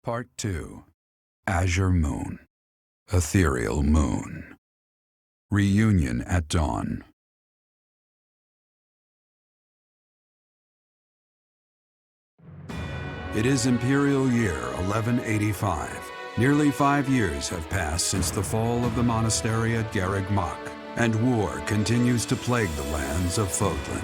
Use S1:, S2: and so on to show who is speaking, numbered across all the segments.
S1: Part 2. Azure Moon. Ethereal Moon. Reunion at Dawn. It is Imperial Year 1185. Nearly 5 years have passed since the fall of the monastery at Garreg Mach, and war continues to plague the lands of Fodlan.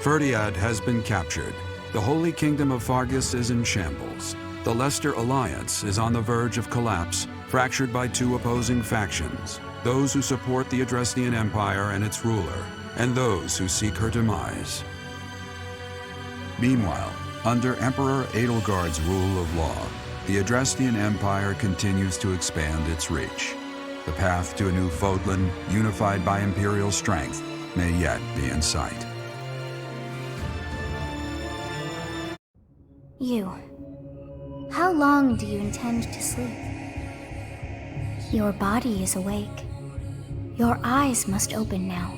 S1: Ferdiad has been captured. The Holy Kingdom of Fargus is in shambles. The Leicester Alliance is on the verge of collapse, fractured by two opposing factions, those who support the Adrestian Empire and its ruler, and those who seek her demise. Meanwhile, under Emperor Edelgard's rule of law, the Adrestian Empire continues to expand its reach. The path to a new Fodlan, unified by Imperial strength, may yet be in sight.
S2: You. How long do you intend to sleep? Your body is awake. Your eyes must open now,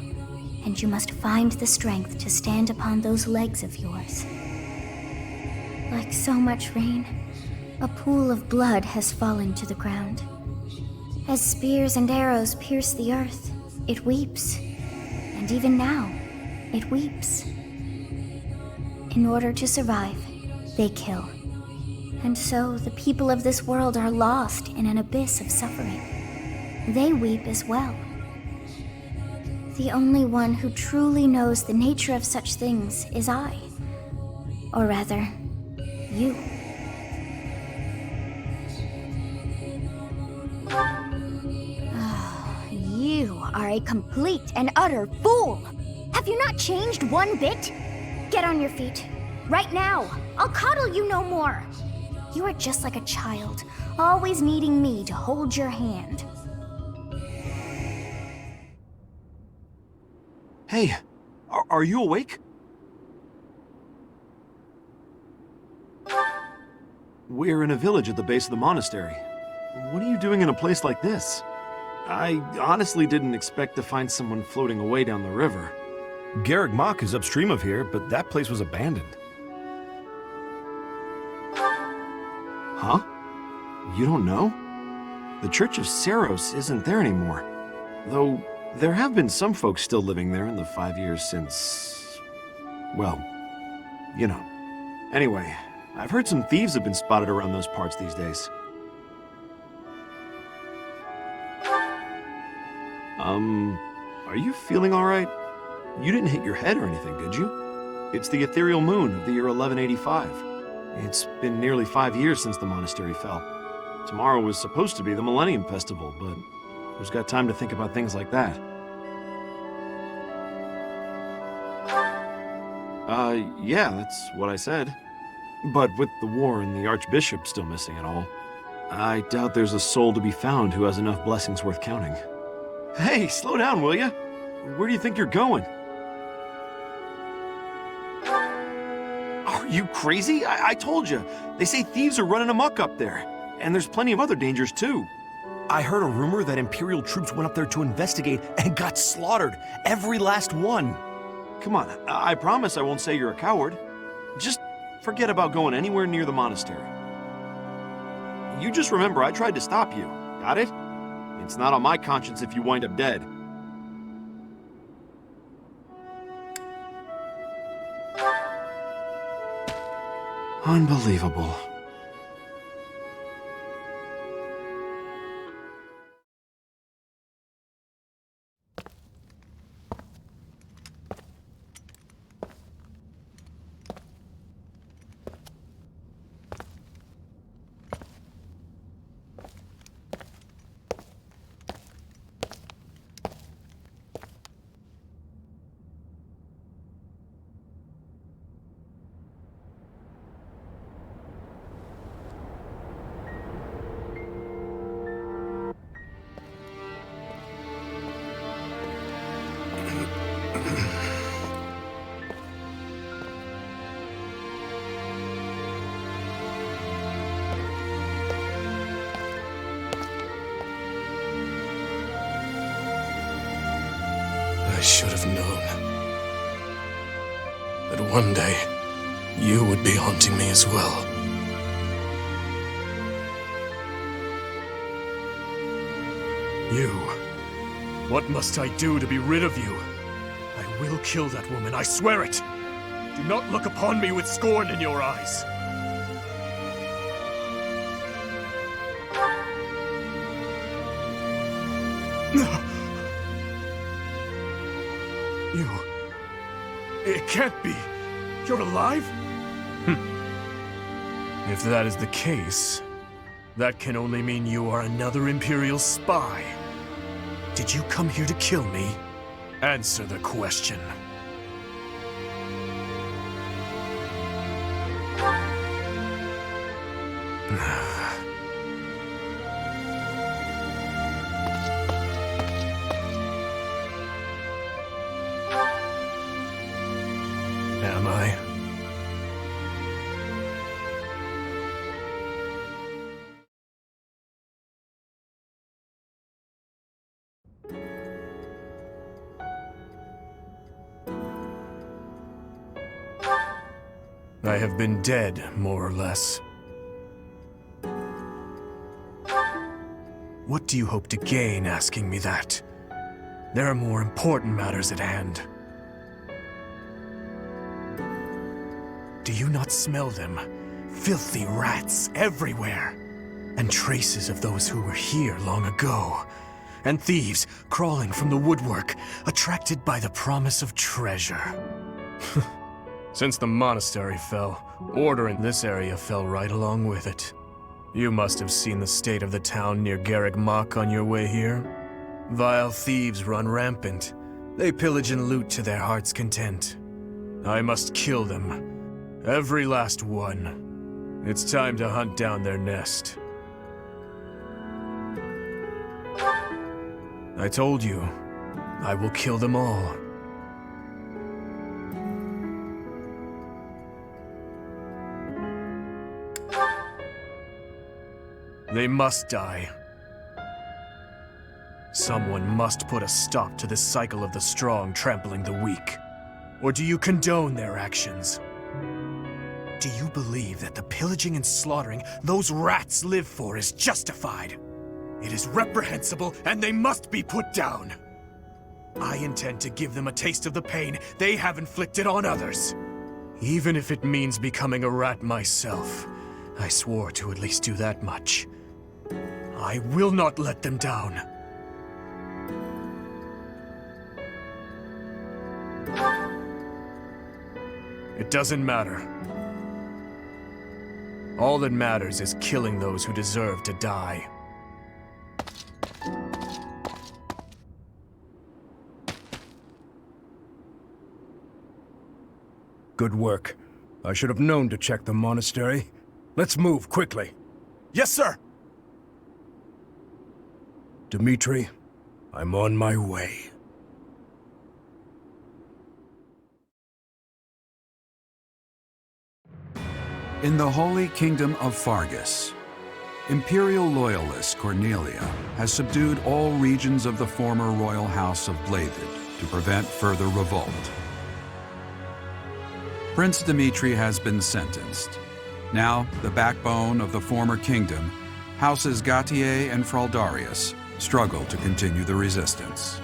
S2: and you must find the strength to stand upon those legs of yours. Like so much rain, a pool of blood has fallen to the ground. As spears and arrows pierce the earth, it weeps. And even now, it weeps. In order to survive, they kill. And so the people of this world are lost in an abyss of suffering. They weep as well. The only one who truly knows the nature of such things is I. Or rather, you. You are a complete and utter fool! Have you not changed one bit? Get on your feet. Right now! I'll coddle you no more! You are just like a child, always needing me to hold your hand.
S3: Hey, are you awake? We're in a village at the base of the monastery. What are you doing in a place like this? I honestly didn't expect to find someone floating away down the river.
S4: Garreg Mach is upstream of here, but that place was abandoned.
S3: Huh? You don't know? The Church of Saros isn't there anymore. Though, there have been some folks still living there in the 5 years since... well, you know. Anyway, I've heard some thieves have been spotted around those parts these days. Are you feeling alright? You didn't hit your head or anything, did you? It's the ethereal moon of the year 1185. It's been nearly 5 years since the monastery fell. Tomorrow was supposed to be the Millennium Festival, but who's got time to think about things like that? Yeah, that's what I said. But with the war and the Archbishop still missing and all, I doubt there's a soul to be found who has enough blessings worth counting. Hey, slow down, will ya? Where do you think you're going? Are you crazy? I told you. They say thieves are running amok up there. And there's plenty of other dangers, too.
S4: I heard a rumor that Imperial troops went up there to investigate and got slaughtered. Every last one.
S3: Come on, I promise I won't say you're a coward. Just forget about going anywhere near the monastery. You just remember I tried to stop you. Got it? It's not on my conscience if you wind up dead. Unbelievable.
S5: I should have known that one day you would be haunting me as well. You. What must I do to be rid of you? I will kill that woman, I swear it! Do not look upon me with scorn in your eyes! You... It can't be! You're alive? If that is the case, that can only mean you are another Imperial spy. Did you come here to kill me? Answer the question. Am I? I have been dead, more or less. What do you hope to gain asking me that? There are more important matters at hand. Do you not smell them? Filthy rats everywhere. And traces of those who were here long ago. And thieves crawling from the woodwork, attracted by the promise of treasure. Since the monastery fell, order in this area fell right along with it. You must have seen the state of the town near Garrick Mach on your way here. Vile thieves run rampant. They pillage and loot to their heart's content. I must kill them. Every last one. It's time to hunt down their nest. I told you, I will kill them all. They must die. Someone must put a stop to this cycle of the strong trampling the weak. Or do you condone their actions? Do you believe that the pillaging and slaughtering those rats live for is justified? It is reprehensible, and they must be put down. I intend to give them a taste of the pain they have inflicted on others. Even if it means becoming a rat myself. I swore to at least do that much. I will not let them down. It doesn't matter. All that matters is killing those who deserve to die.
S6: Good work. I should have known to check the monastery. Let's move quickly.
S5: Yes, sir!
S6: Dmitri, I'm on my way.
S1: In the Holy Kingdom of Fargus, Imperial loyalist Cornelia has subdued all regions of the former royal house of Blathed to prevent further revolt. Prince Dmitri has been sentenced. Now, the backbone of the former kingdom, Houses Gautier and Fraldarius, struggle to continue the resistance.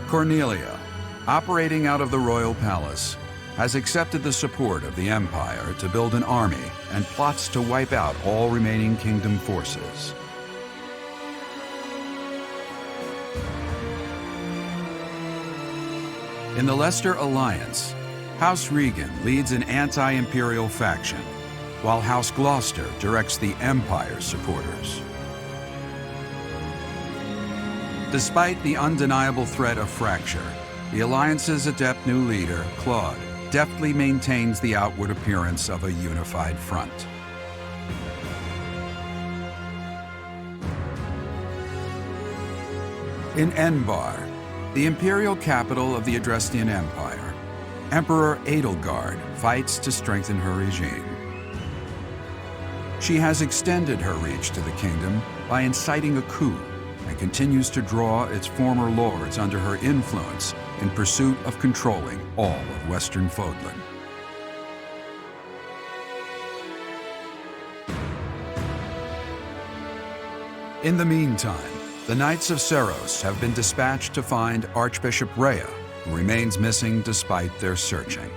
S1: Cornelia, operating out of the royal palace, has accepted the support of the Empire to build an army and plots to wipe out all remaining kingdom forces. In the Leicester Alliance, House Regan leads an anti-imperial faction, while House Gloucester directs the Empire's supporters. Despite the undeniable threat of fracture, the Alliance's adept new leader, Claude, deftly maintains the outward appearance of a unified front. In Enbar, the imperial capital of the Adrestian Empire, Emperor Edelgard fights to strengthen her regime. She has extended her reach to the kingdom by inciting a coup and continues to draw its former lords under her influence in pursuit of controlling all of Western Fodlan. In the meantime, The Knights of Seros have been dispatched to find Archbishop Rhea, who remains missing despite their searching.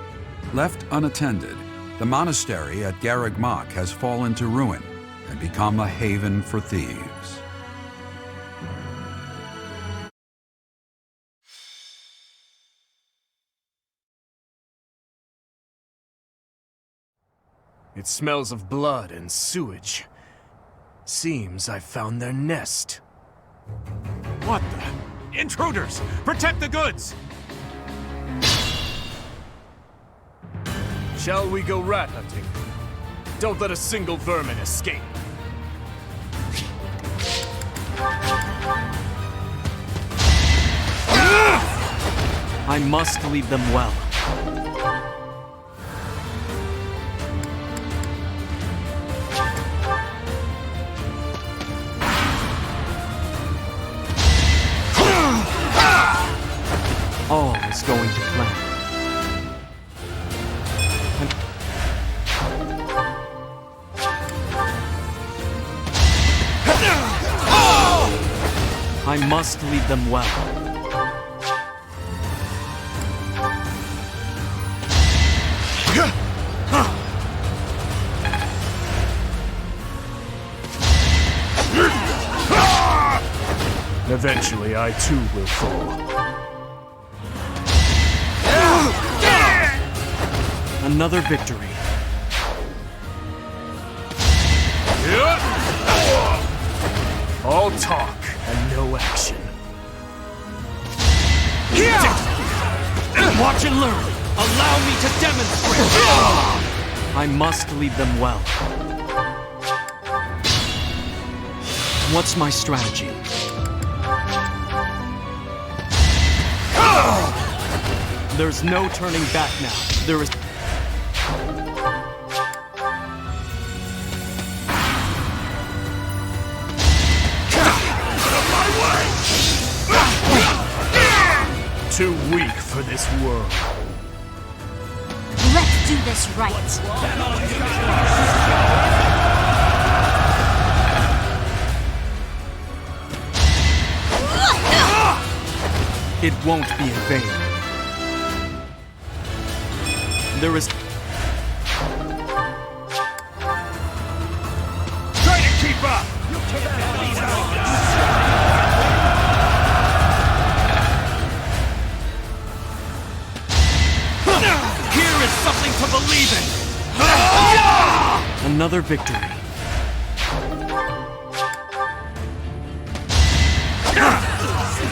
S1: Left unattended, the monastery at Garreg Mach has fallen to ruin and become a haven for thieves.
S5: It smells of blood and sewage. Seems I've found their nest.
S4: What the? Intruders! Protect the goods!
S5: Shall we go rat hunting? Don't let a single vermin escape.
S7: I must lead them well. All is going to plan. I must lead them well.
S5: Eventually, I too will fall.
S7: Another victory.
S5: All talk and no action.
S7: Watch and learn. Allow me to demonstrate. I must lead them well. What's my strategy? There's no turning back now. There is...
S5: Too weak for this world.
S8: Let's do this right.
S7: It won't be in vain. There is...
S5: Try to keep up!
S7: Here is something to believe in! Another victory.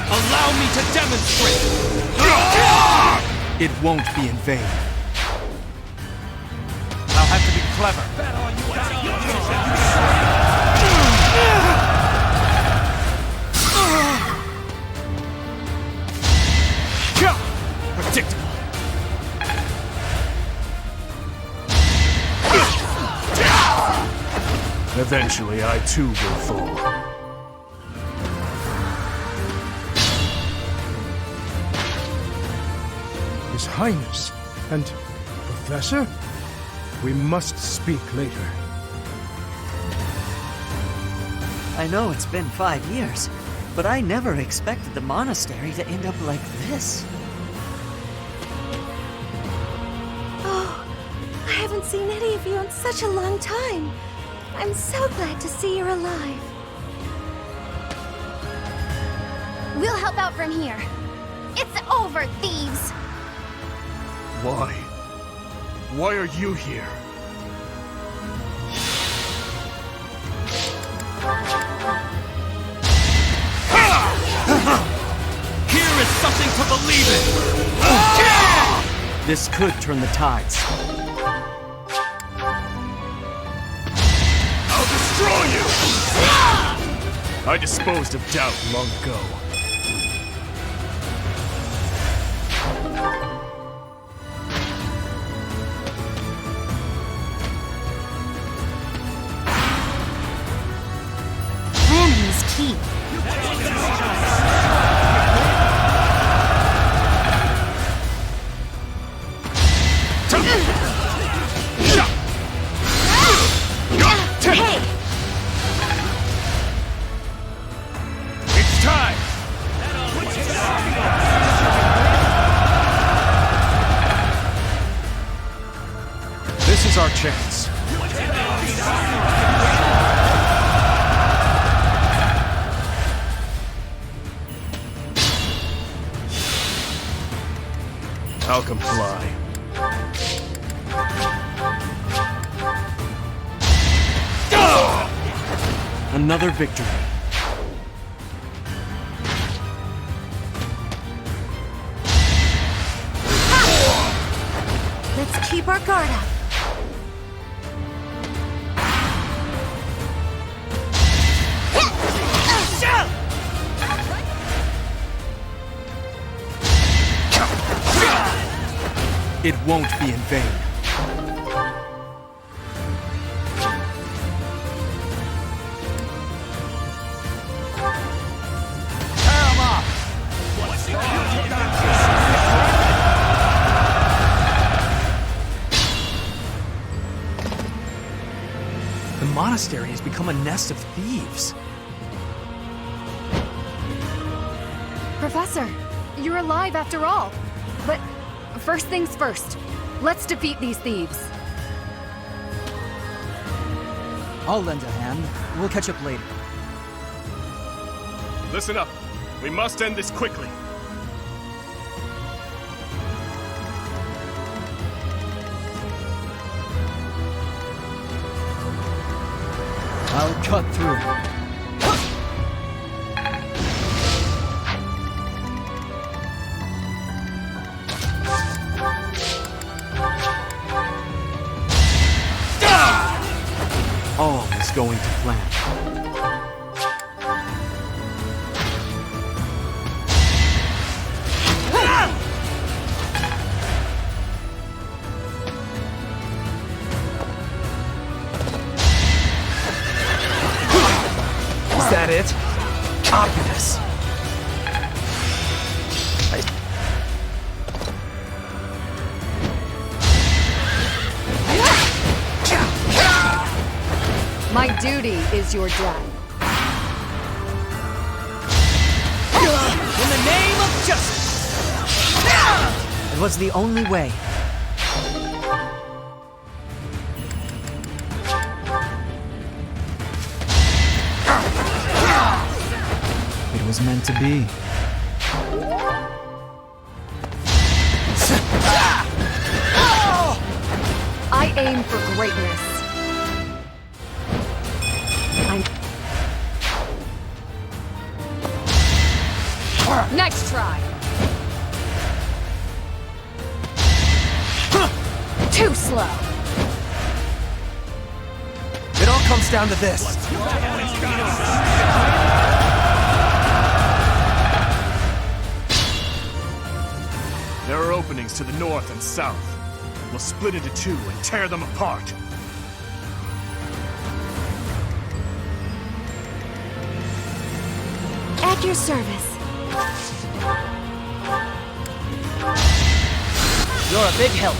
S7: Allow me to demonstrate! It won't be in vain.
S4: I'll have to be clever.
S5: Predictable. Eventually, I too will fall.
S6: His Highness and Professor? We must speak later.
S9: I know it's been 5 years, but I never expected the monastery to end up like this.
S8: Oh, I haven't seen any of you in such a long time. I'm so glad to see you're alive.
S2: We'll help out from here. It's over, thieves!
S5: Why? Why are you here?
S7: Here is something to believe in! This could turn the tides.
S5: I'll destroy you! I disposed of doubt long ago.
S8: Planning is key. Hey!
S5: It's
S7: This is our chance. I'll comply. Another victory.
S8: Let's keep our guard up.
S7: It won't be in vain.
S5: The monastery has become a nest of thieves.
S10: Professor, you're alive after all. But first things first, let's defeat these thieves.
S11: I'll lend a hand. We'll catch up later.
S5: Listen up. We must end this quickly.
S11: I'll cut through.
S7: All is going to plan.
S5: Is that it? Obvious.
S10: My duty is your death.
S9: In the name of justice! It was the only way.
S11: It was meant to be.
S10: I aim for greatness. Next try. Too slow.
S5: It all comes down to this. There are openings to the north and south. We'll split into two and tear them apart.
S8: At your service.
S9: You're a big help.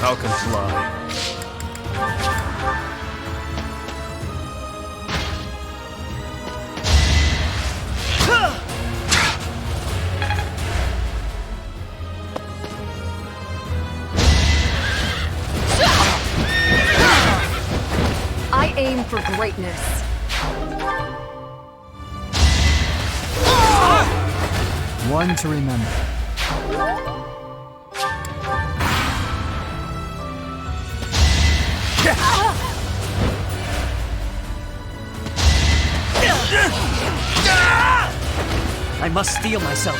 S5: I'll comply.
S10: I aim for greatness.
S11: One to remember.
S9: I must steel myself.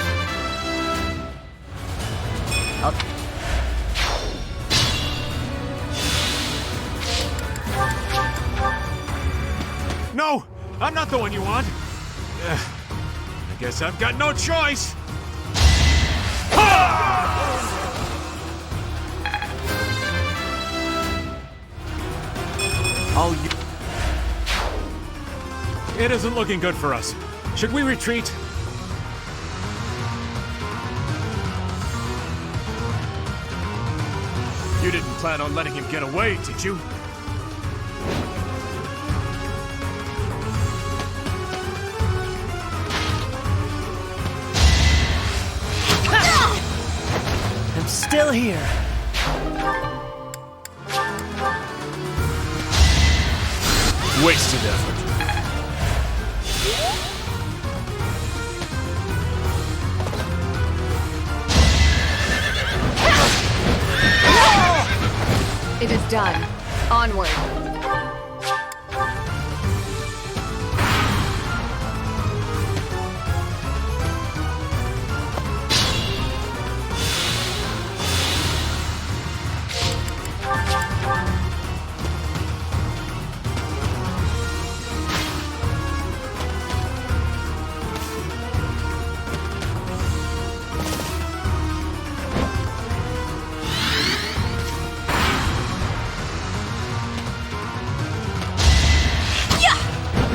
S5: No! I'm not the one you want! I guess I've got no choice!
S7: All you...
S5: It isn't looking good for us. Should we retreat? You didn't plan on letting him get away, did you?
S9: still here.
S5: Wasted effort.
S10: It is done. Onward.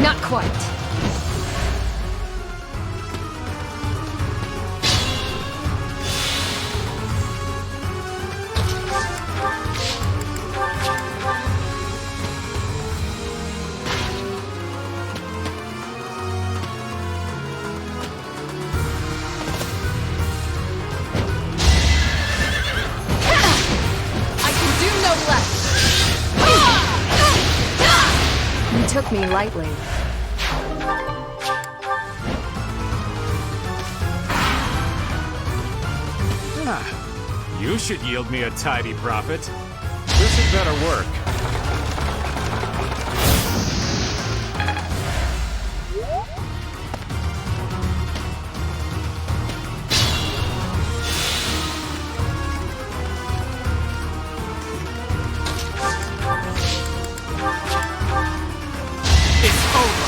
S10: Not quite. I can do no less. You took me lightly.
S5: You should yield me a tidy profit. This had better work. It's over.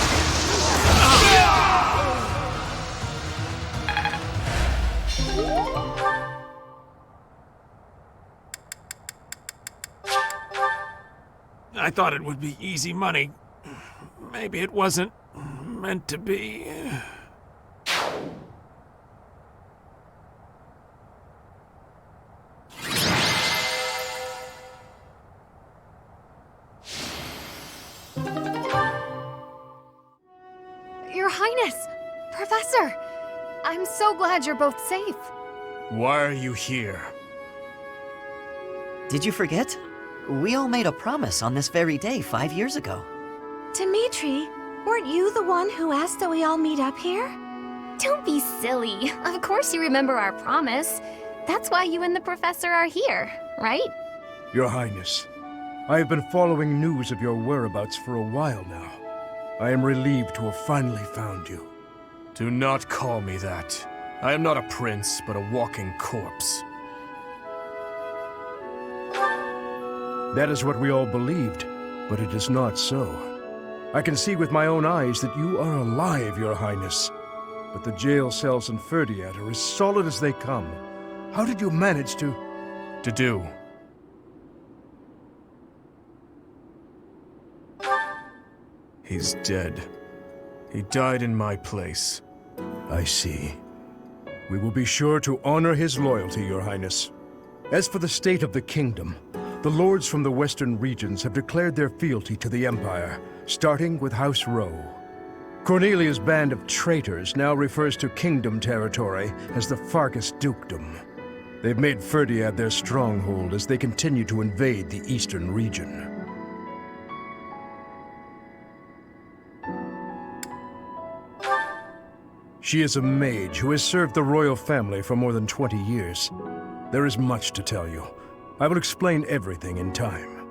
S5: I thought it would be easy money. Maybe it wasn't meant to be.
S10: Your Highness! Professor! I'm so glad you're both safe.
S5: Why are you here?
S9: Did you forget? We all made a promise on this very day 5 years ago.
S8: Dimitri, weren't you the one who asked that we all meet up here?
S2: Don't be silly. Of course you remember our promise. That's why you and the professor are here, right?
S6: Your Highness, I have been following news of your whereabouts for a while now. I am relieved to have finally found you.
S5: Do not call me that. I am not a prince, but a walking corpse.
S6: That is what we all believed, but it is not so. I can see with my own eyes that you are alive, Your Highness. But the jail cells in Ferdiad are as solid as they come. How did you manage to
S5: do? He's dead. He died in my place.
S6: I see. We will be sure to honor his loyalty, Your Highness. As for the state of the kingdom, the lords from the western regions have declared their fealty to the Empire, starting with House Rowe. Cornelia's band of traitors now refers to kingdom territory as the Fargus Dukedom. They've made Ferdiad their stronghold as they continue to invade the eastern region. She is a mage who has served the royal family for more than 20 years. There is much to tell you. I will explain everything in time.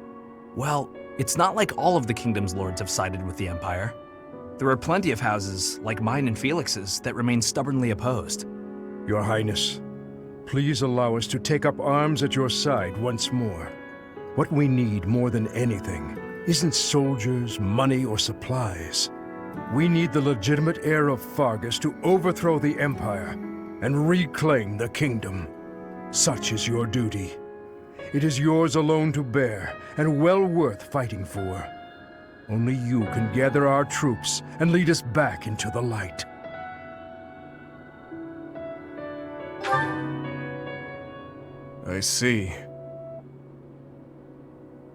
S7: Well, it's not like all of the kingdom's lords have sided with the Empire. There are plenty of houses, like mine and Felix's, that remain stubbornly opposed.
S6: Your Highness, please allow us to take up arms at your side once more. What we need more than anything isn't soldiers, money, or supplies. We need the legitimate heir of Fargus to overthrow the Empire and reclaim the kingdom. Such is your duty. It is yours alone to bear, and well worth fighting for. Only you can gather our troops and lead us back into the light.
S5: I see.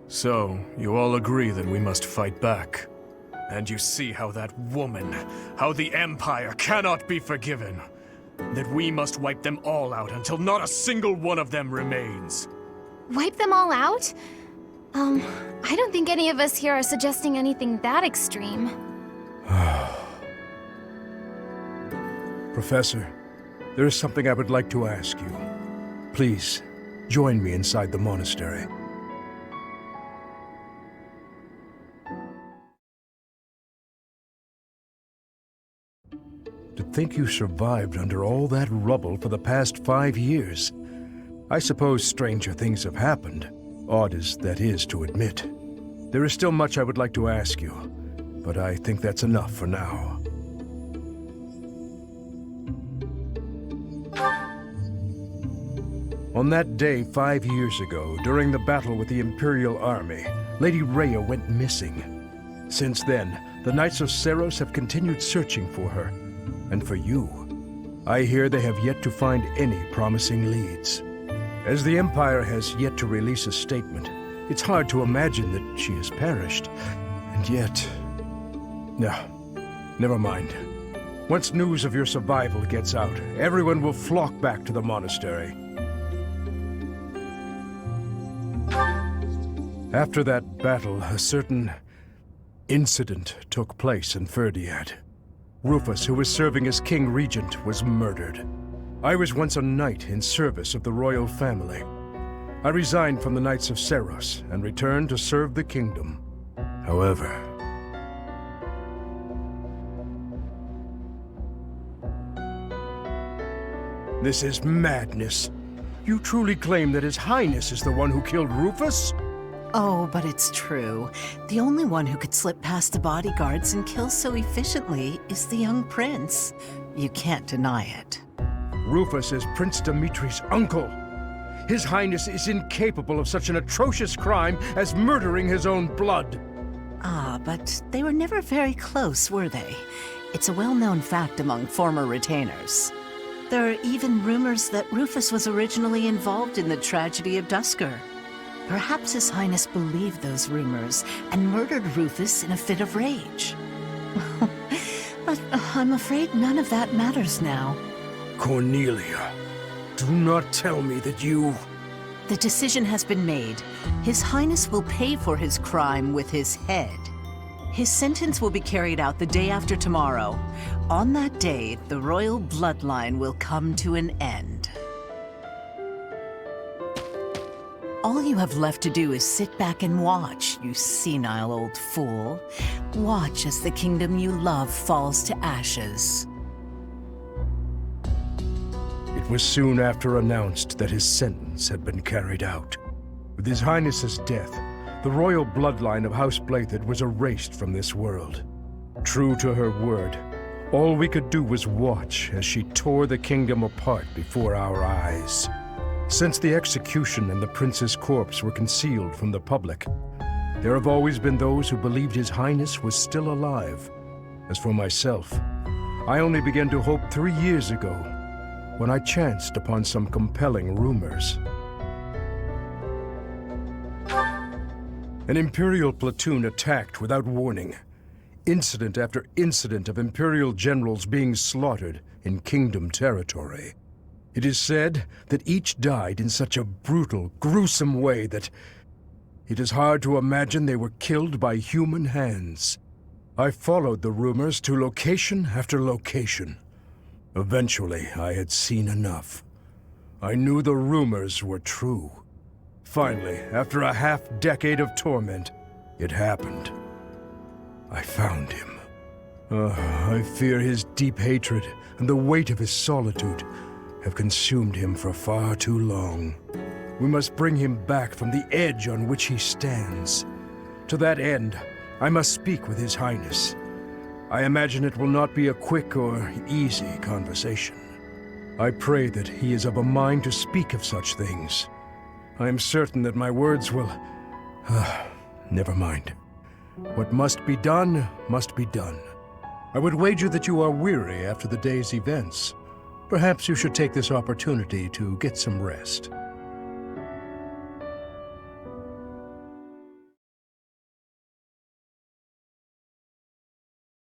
S5: So, you all agree that we must fight back. And you see how that woman, how the Empire cannot be forgiven. That we must wipe them all out until not a single one of them remains.
S10: Wipe them all out? I don't think any of us here are suggesting anything that extreme.
S6: Professor, there is something I would like to ask you. Please, join me inside the monastery. To think you survived under all that rubble for the past 5 years. I suppose stranger things have happened, odd as that is to admit. There is still much I would like to ask you, but I think that's enough for now. On that day 5 years ago, during the battle with the Imperial Army, Lady Rhea went missing. Since then, the Knights of Seiros have continued searching for her, and for you. I hear they have yet to find any promising leads. As the Empire has yet to release a statement, it's hard to imagine that she has perished. And yet... No, never mind. Once news of your survival gets out, everyone will flock back to the monastery. After that battle, a certain incident took place in Ferdiad. Rufus, who was serving as King Regent, was murdered. I was once a knight in service of the royal family. I resigned from the Knights of Seiros and returned to serve the kingdom. However... This is madness. You truly claim that His Highness is the one who killed Rufus?
S12: Oh, but it's true. The only one who could slip past the bodyguards and kill so efficiently is the young prince. You can't deny it.
S6: Rufus is Prince Dimitri's uncle. His Highness is incapable of such an atrocious crime as murdering his own blood.
S12: Ah, but they were never very close, were they? It's a well-known fact among former retainers. There are even rumors that Rufus was originally involved in the tragedy of Dusker. Perhaps His Highness believed those rumors and murdered Rufus in a fit of rage. But I'm afraid none of that matters now.
S6: Cornelia, do not tell me that you...
S12: The decision has been made. His Highness will pay for his crime with his head. His sentence will be carried out the day after tomorrow. On that day, the royal bloodline will come to an end. All you have left to do is sit back and watch, you senile old fool. Watch as the kingdom you love falls to ashes.
S6: It was soon after announced that his sentence had been carried out. With His Highness's death, the royal bloodline of House Blathid was erased from this world. True to her word, all we could do was watch as she tore the kingdom apart before our eyes. Since the execution and the prince's corpse were concealed from the public, there have always been those who believed His Highness was still alive. As for myself, I only began to hope 3 years ago, when I chanced upon some compelling rumors. An Imperial platoon attacked without warning. Incident after incident of Imperial generals being slaughtered in Kingdom territory. It is said that each died in such a brutal, gruesome way that it is hard to imagine they were killed by human hands. I followed the rumors to location after location. Eventually, I had seen enough. I knew the rumors were true. Finally, after a half-decade of torment, it happened. I found him. I fear his deep hatred and the weight of his solitude have consumed him for far too long. We must bring him back from the edge on which he stands. To that end, I must speak with His Highness. I imagine it will not be a quick or easy conversation. I pray that he is of a mind to speak of such things. I am certain that my words will... never mind. What must be done, must be done. I would wager that you are weary after the day's events. Perhaps you should take this opportunity to get some rest.